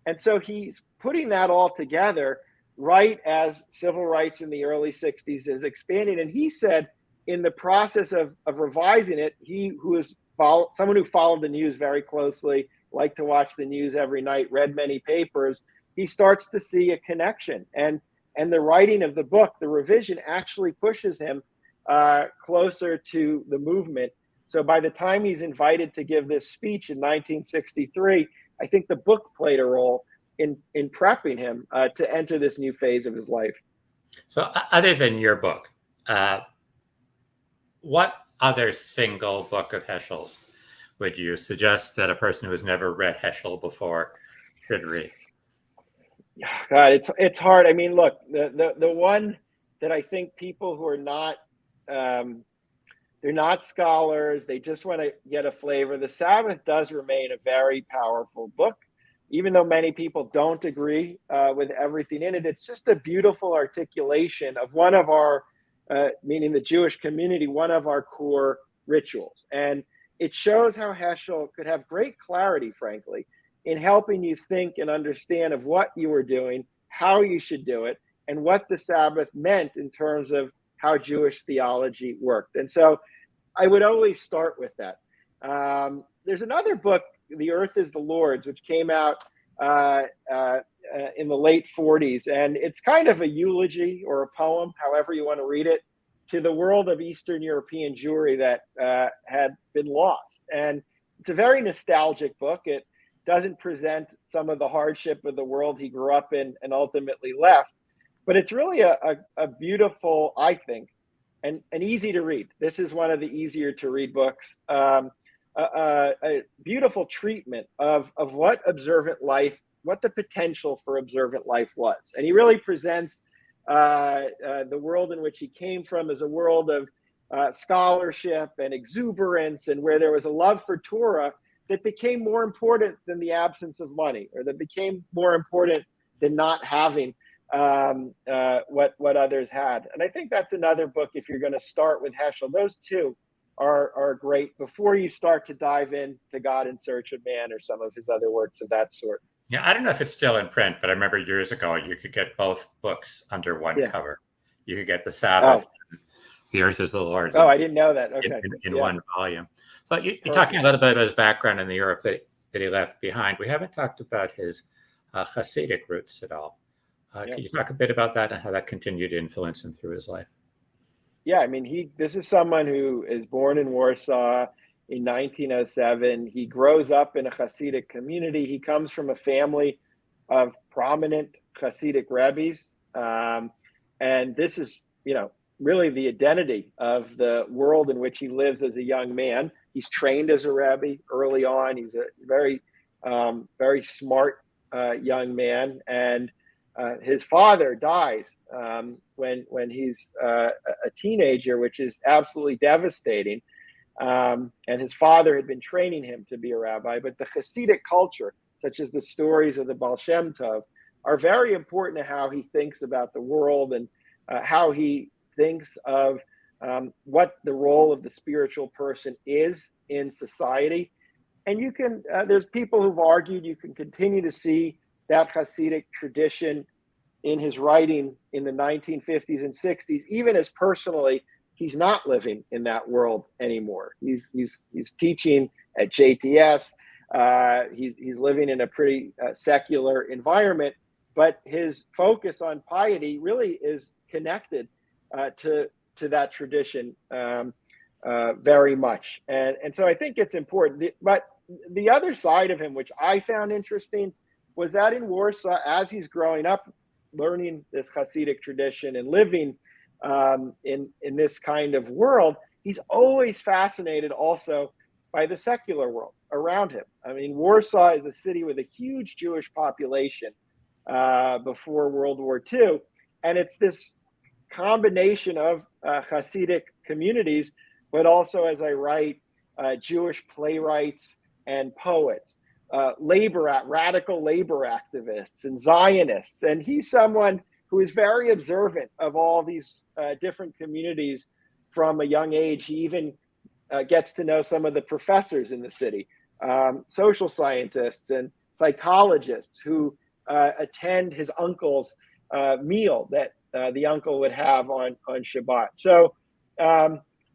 And so he's putting that all together right as civil rights in the early '60s is expanding. And he said in the process of revising it, he who is someone who followed the news very closely, liked to watch the news every night, read many papers, he starts to see a connection. And the writing of the book, the revision, actually pushes him closer to the movement. So by the time he's invited to give this speech in 1963, I think the book played a role in prepping him to enter this new phase of his life. So other than your book, what other single book of Heschel's would you suggest that a person who has never read Heschel before should read? God, it's hard. I mean, look, the one that I think people who are not they're not scholars, they just want to get a flavor. The Sabbath does remain a very powerful book, even though many people don't agree with everything in it. It's just a beautiful articulation of one of our, meaning the Jewish community, one of our core rituals. And it shows how Heschel could have great clarity, frankly, in helping you think and understand of what you were doing, how you should do it, and what the Sabbath meant in terms of how Jewish theology worked. And so I would always start with that. There's another book, The Earth is the Lord's, which came out in the late 40s. And it's kind of a eulogy or a poem, however you want to read it, to the world of Eastern European Jewry that had been lost. And it's a very nostalgic book. It doesn't present some of the hardship of the world he grew up in and ultimately left. But it's really a beautiful, I think, and easy to read. This is one of the easier to read books. A beautiful treatment of what observant life, what the potential for observant life was. And he really presents the world in which he came from as a world of scholarship and exuberance, and where there was a love for Torah that became more important than the absence of money, or that became more important than not having what others had. And I think that's another book, if you're going to start with Heschel. Those two are great before you start to dive into God in Search of Man or some of his other works of that sort. Yeah, I don't know if it's still in print, but I remember years ago you could get both books under one cover. You could get the Sabbath, and The Earth is the Lord's. I didn't know that. Okay, in one volume. So you're talking a little bit about his background in the Europe that he left behind. We haven't talked about his Hasidic roots at all. Can you talk a bit about that and how that continued to influence him through his life? Yeah, I mean, this is someone who is born in Warsaw in 1907. He grows up in a Hasidic community. He comes from a family of prominent Hasidic rabbis. And this is, really the identity of the world in which he lives as a young man. He's trained as a rabbi early on. He's a very, very smart young man. And his father dies when he's a teenager, which is absolutely devastating. And his father had been training him to be a rabbi. But the Hasidic culture, such as the stories of the Baal Shem Tov, are very important to how he thinks about the world and how he thinks of what the role of the spiritual person is in society. And you can, there's people who've argued you can continue to see that Hasidic tradition in his writing in the 1950s and 60s, even as personally he's not living in that world anymore. He's teaching at JTS. He's living in a pretty secular environment, but his focus on piety really is connected to that tradition very much. And so I think it's important. But the other side of him, which I found interesting, was that in Warsaw, as he's growing up, learning this Hasidic tradition and living in this kind of world, he's always fascinated also by the secular world around him. I mean, Warsaw is a city with a huge Jewish population before World War II. And it's this combination of Hasidic communities, but also, as I write, Jewish playwrights and poets, radical labor activists and Zionists. And he's someone who is very observant of all these different communities from a young age. He even gets to know some of the professors in the city, social scientists and psychologists who attend his uncle's meal that the uncle would have on Shabbat. So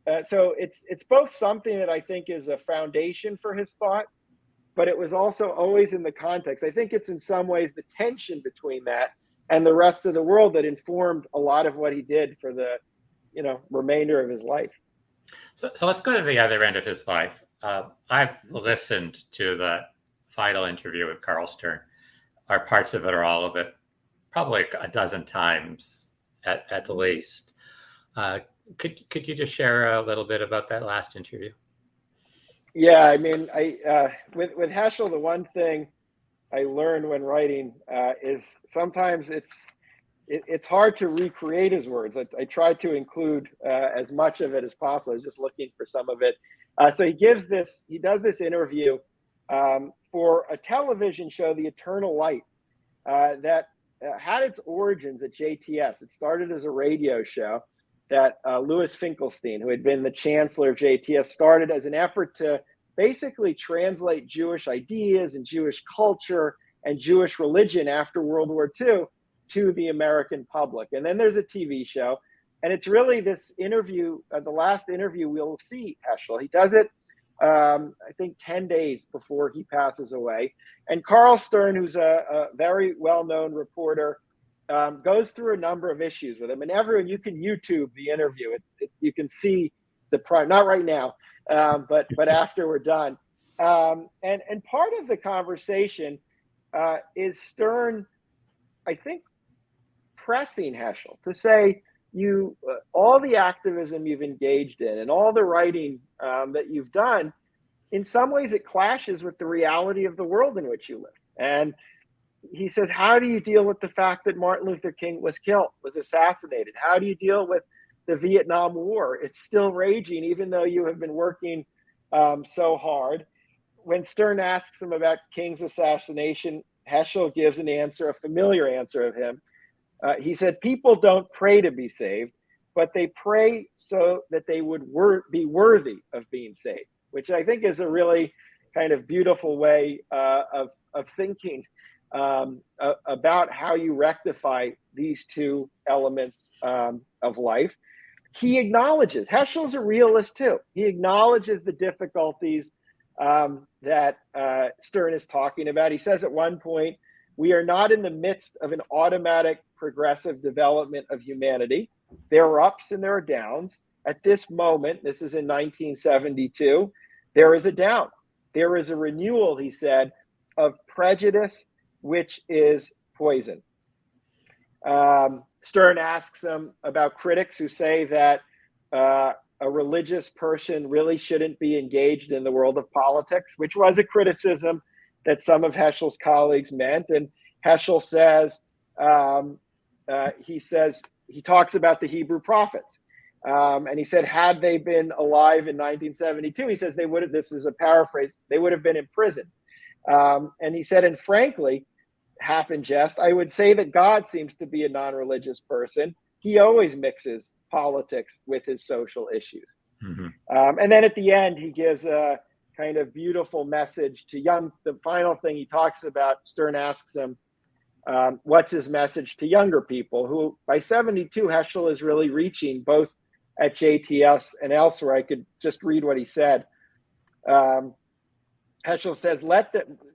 it's both something that I think is a foundation for his thought, but it was also always in the context. I think it's in some ways the tension between that and the rest of the world that informed a lot of what he did for the remainder of his life. So let's go to the other end of his life. I've listened to the final interview with Carl Stern, or parts of it or all of it, probably a dozen times at least. Could you just share a little bit about that last interview? Yeah, I mean, with Heschel, the one thing I learned when writing is sometimes it's hard to recreate his words. I tried to include as much of it as possible. I was just looking for some of it. So he does this interview for a television show, The Eternal Light, that had its origins at JTS. It started as a radio show that Louis Finkelstein, who had been the chancellor of JTS, started as an effort to basically translate Jewish ideas and Jewish culture and Jewish religion after World War II to the American public. And then there's a TV show, and it's really this interview, the last interview we'll see Heschel. He does it, I think, 10 days before he passes away. And Carl Stern, who's a very well-known reporter, goes through a number of issues with him. And everyone, you can YouTube the interview. You can see not right now, but after we're done. And part of the conversation is Stern, I think, pressing Heschel to say, all the activism you've engaged in and all the writing that you've done, in some ways it clashes with the reality of the world in which you live. And he says, how do you deal with the fact that Martin Luther King was assassinated? How do you deal with the Vietnam War. It's still raging, even though you have been working so hard. When Stern asks him about King's assassination, Heschel gives an answer, a familiar answer of him. He said, people don't pray to be saved, but they pray so that they would be worthy of being saved, which I think is a really kind of beautiful way of thinking about how you rectify these two elements of life. He acknowledges, Heschel's a realist too. He acknowledges the difficulties that Stern is talking about. He says at one point, we are not in the midst of an automatic progressive development of humanity. There are ups and there are downs. At this moment, this is in 1972, there is a down. There is a renewal, he said, of prejudice, which is poison. Stern asks him about critics who say that a religious person really shouldn't be engaged in the world of politics, which was a criticism that some of Heschel's colleagues meant. And Heschel says, he talks about the Hebrew prophets. And he said, had they been alive in 1972, he says they would have, this is a paraphrase, they would have been in prison. And he said, and frankly, half in jest, I would say that God seems to be a non-religious person. He always mixes politics with his social issues. Mm-hmm. And then at the end, he gives a kind of beautiful message to the final thing he talks about, Stern asks him, what's his message to younger people who by 72, Heschel is really reaching both at JTS and elsewhere. I could just read what he said. Heschel says,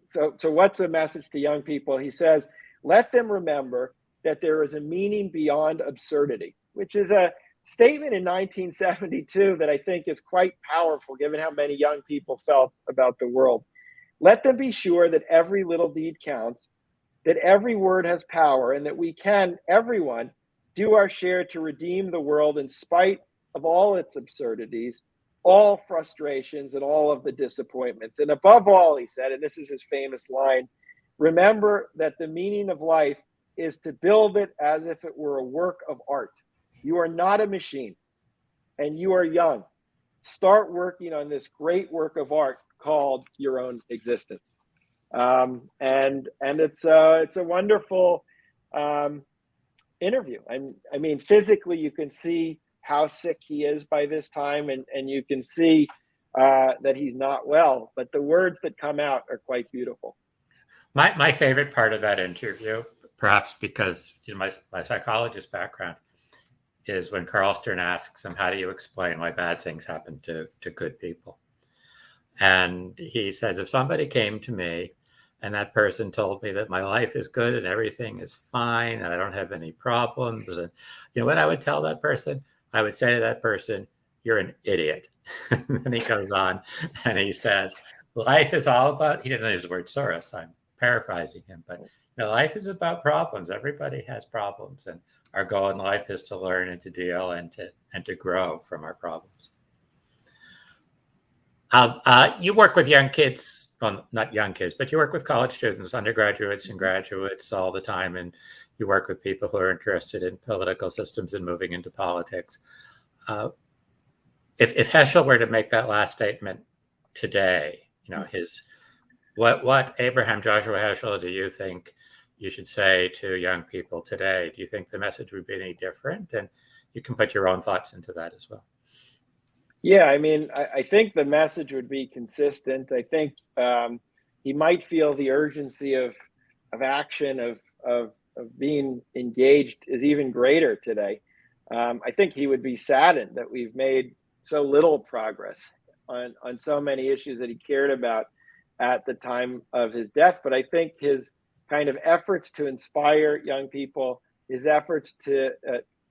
so what's the message to young people? He says, let them remember that there is a meaning beyond absurdity, which is a statement in 1972 that I think is quite powerful given how many young people felt about the world. Let them be sure that every little deed counts, that every word has power, and that we can, everyone, do our share to redeem the world in spite of all its absurdities, all frustrations, and all of the disappointments. And above all, he said, and this is his famous line, remember that the meaning of life is to build it as if it were a work of art. You are not a machine, and you are young. Start working on this great work of art called your own existence. And it's a wonderful interview. I mean, physically, you can see how sick he is by this time, and you can see that he's not well. But the words that come out are quite beautiful. My favorite part of that interview, perhaps because my psychologist background, is when Carl Stern asks him, how do you explain why bad things happen to good people? And he says, if somebody came to me and that person told me that my life is good and everything is fine and I don't have any problems, and what I would tell that person, I would say to that person, you're an idiot. And he goes on and he says, life is all about, he doesn't use the word Soros, I'm paraphrasing him, but life is about problems. Everybody has problems, and our goal in life is to learn and to deal and to grow from our problems. You work with young kids, well, not young kids, but you work with college students, undergraduates and graduates all the time, and you work with people who are interested in political systems and moving into politics. If Heschel were to make that last statement today, what Abraham Joshua Heschel do you think you should say to young people today? Do you think the message would be any different? And you can put your own thoughts into that as well. Yeah, I mean, I think the message would be consistent. I think he might feel the urgency of action, of being engaged is even greater today. I think he would be saddened that we've made so little progress on so many issues that he cared about at the time of his death. But I think his kind of efforts to inspire young people, his efforts to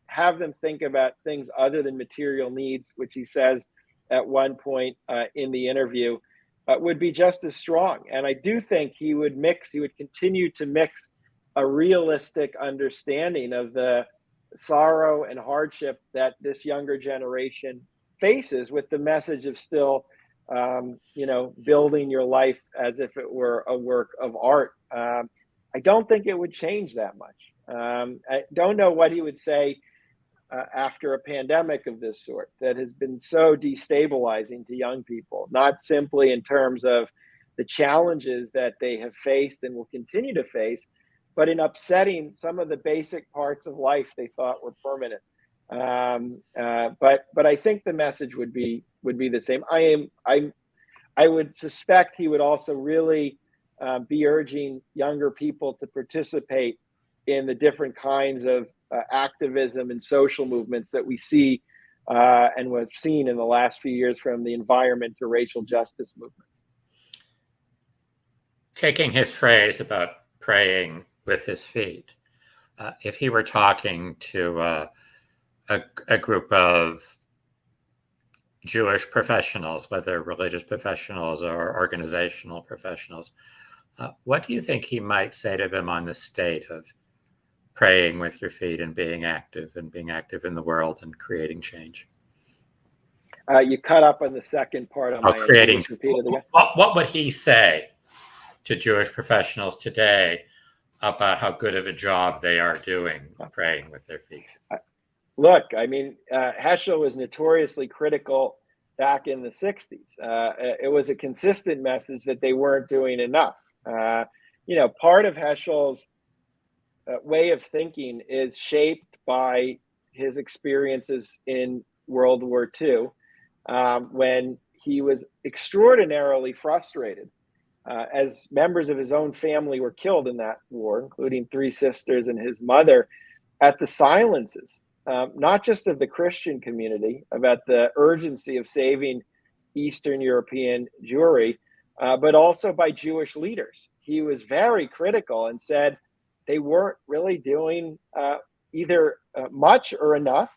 have them think about things other than material needs, which he says at one point in the interview, would be just as strong. And I do think he would continue to mix a realistic understanding of the sorrow and hardship that this younger generation faces with the message of still, building your life as if it were a work of art. I don't think it would change that much. I don't know what he would say after a pandemic of this sort that has been so destabilizing to young people, not simply in terms of the challenges that they have faced and will continue to face, but in upsetting some of the basic parts of life they thought were permanent. But I think the message would be the same. I would suspect he would also really be urging younger people to participate in the different kinds of activism and social movements that we see and we've seen in the last few years, from the environment to racial justice movement. Taking his phrase about praying with his feet, if he were talking to a group of Jewish professionals, whether religious professionals or organizational professionals, what do you think he might say to them on the state of praying with your feet and being active in the world and creating change? You cut up on the second part on my creating. Repeatedly. What would he say to Jewish professionals today about how good of a job they are doing praying with their feet? Look, I mean, Heschel was notoriously critical back in the 60s. It was a consistent message that they weren't doing enough. Part of Heschel's way of thinking is shaped by his experiences in World War II, when he was extraordinarily frustrated as members of his own family were killed in that war, including 3 sisters and his mother, at the silences, not just of the Christian community, about the urgency of saving Eastern European Jewry, but also by Jewish leaders. He was very critical and said they weren't really doing either much or enough.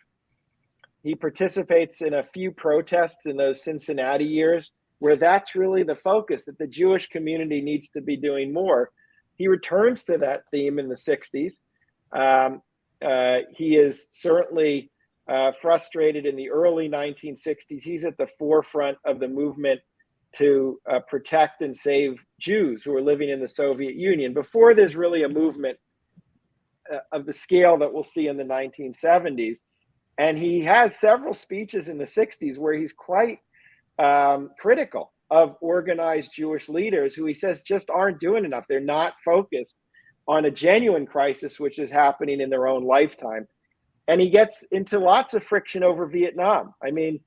He participates in a few protests in those Cincinnati years where that's really the focus, that the Jewish community needs to be doing more. He returns to that theme in the 60s. He is certainly frustrated in the early 1960s. He's at the forefront of the movement to protect and save Jews who are living in the Soviet Union, before there's really a movement of the scale that we'll see in the 1970s. And he has several speeches in the 60s where he's quite critical of organized Jewish leaders who he says just aren't doing enough. They're not focused on a genuine crisis, which is happening in their own lifetime. And he gets into lots of friction over Vietnam. I mean,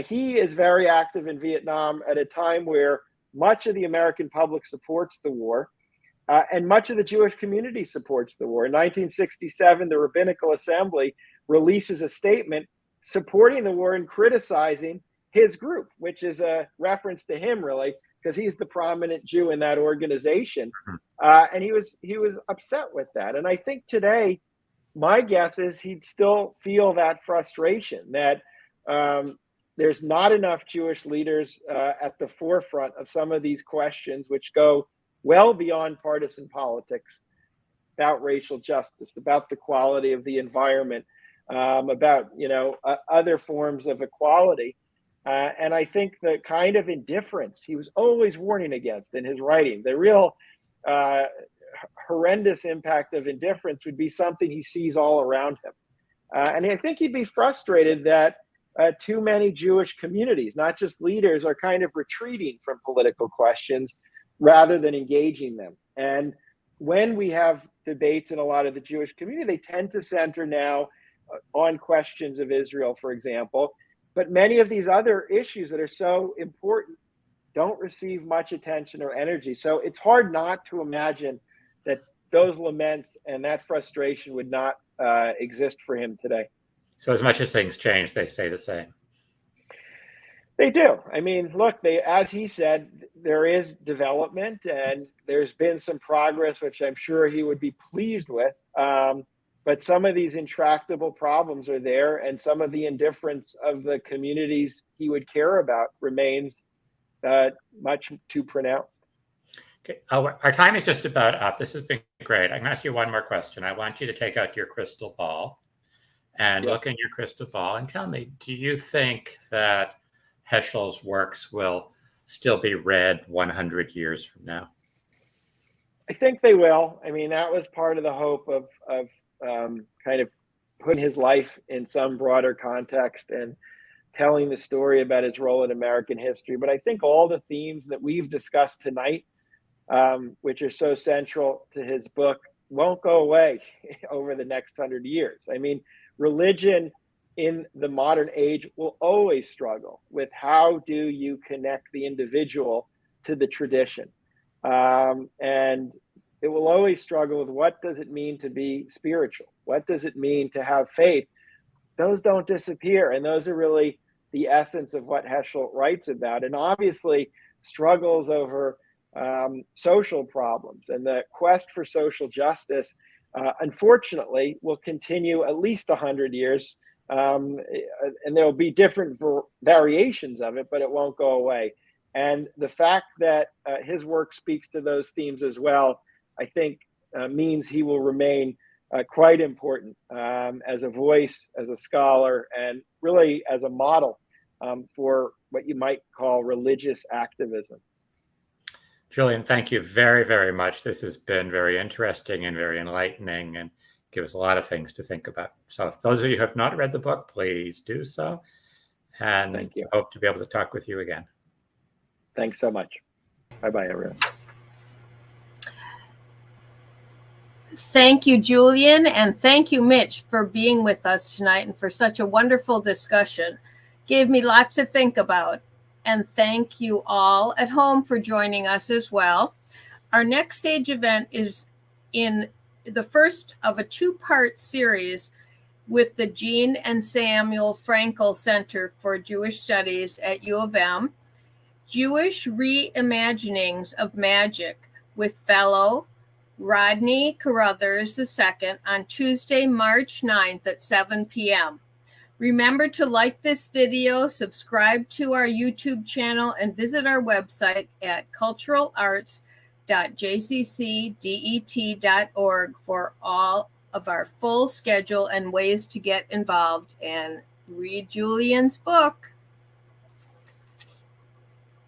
he is very active in Vietnam at a time where much of the American public supports the war, and much of the Jewish community supports the war. In 1967, the Rabbinical Assembly releases a statement supporting the war and criticizing his group, which is a reference to him, really, because he's the prominent Jew in that organization. And he was upset with that. And I think today, my guess is he'd still feel that frustration, that there's not enough Jewish leaders at the forefront of some of these questions, which go well beyond partisan politics, about racial justice, about the quality of the environment, about other forms of equality. And I think the kind of indifference he was always warning against in his writing, the real horrendous impact of indifference, would be something he sees all around him. And I think he'd be frustrated that too many Jewish communities, not just leaders, are kind of retreating from political questions rather than engaging them. And when we have debates in a lot of the Jewish community, they tend to center now on questions of Israel, for example. But many of these other issues that are so important don't receive much attention or energy. So it's hard not to imagine that those laments and that frustration would not exist for him today. So as much as things change, they stay the same. They do. I mean, look, as he said, there is development and there's been some progress, which I'm sure he would be pleased with. But some of these intractable problems are there, and some of the indifference of the communities he would care about remains much too pronounced. Okay. Our time is just about up. This has been great. I'm going to ask you one more question. I want you to take out your crystal ball and look in your crystal ball and tell me, do you think that Heschel's works will still be read 100 years from now? I think they will. I mean, that was part of the hope of kind of putting his life in some broader context and telling the story about his role in American history. But I think all the themes that we've discussed tonight, which are so central to his book, won't go away over the next 100 years. I mean, religion in the modern age will always struggle with how do you connect the individual to the tradition. And it will always struggle with what does it mean to be spiritual? What does it mean to have faith? Those don't disappear. And those are really the essence of what Heschel writes about. And obviously struggles over social problems and the quest for social justice, unfortunately, will continue at least 100 years. And there will be different variations of it, but it won't go away. And the fact that his work speaks to those themes as well, I think means he will remain quite important as a voice, as a scholar, and really as a model for what you might call religious activism. Julian, thank you very, very much. This has been very interesting and very enlightening and give us a lot of things to think about. So if those of you who have not read the book, please do so. And Thank you. Hope to be able to talk with you again. Thanks so much. Bye-bye, everyone. Thank you, Julian, and thank you, Mitch, for being with us tonight and for such a wonderful discussion. Gave me lots to think about. And thank you all at home for joining us as well. Our next Sage event is in the first of a two-part series with the Jean and Samuel Frankel Center for Jewish Studies at U of M, Jewish Reimaginings of Magic with fellow Rodney Carruthers II on Tuesday, March 9th at 7 p.m. Remember to like this video, subscribe to our YouTube channel, and visit our website at culturalarts.jccdet.org for all of our full schedule and ways to get involved and read Julian's book.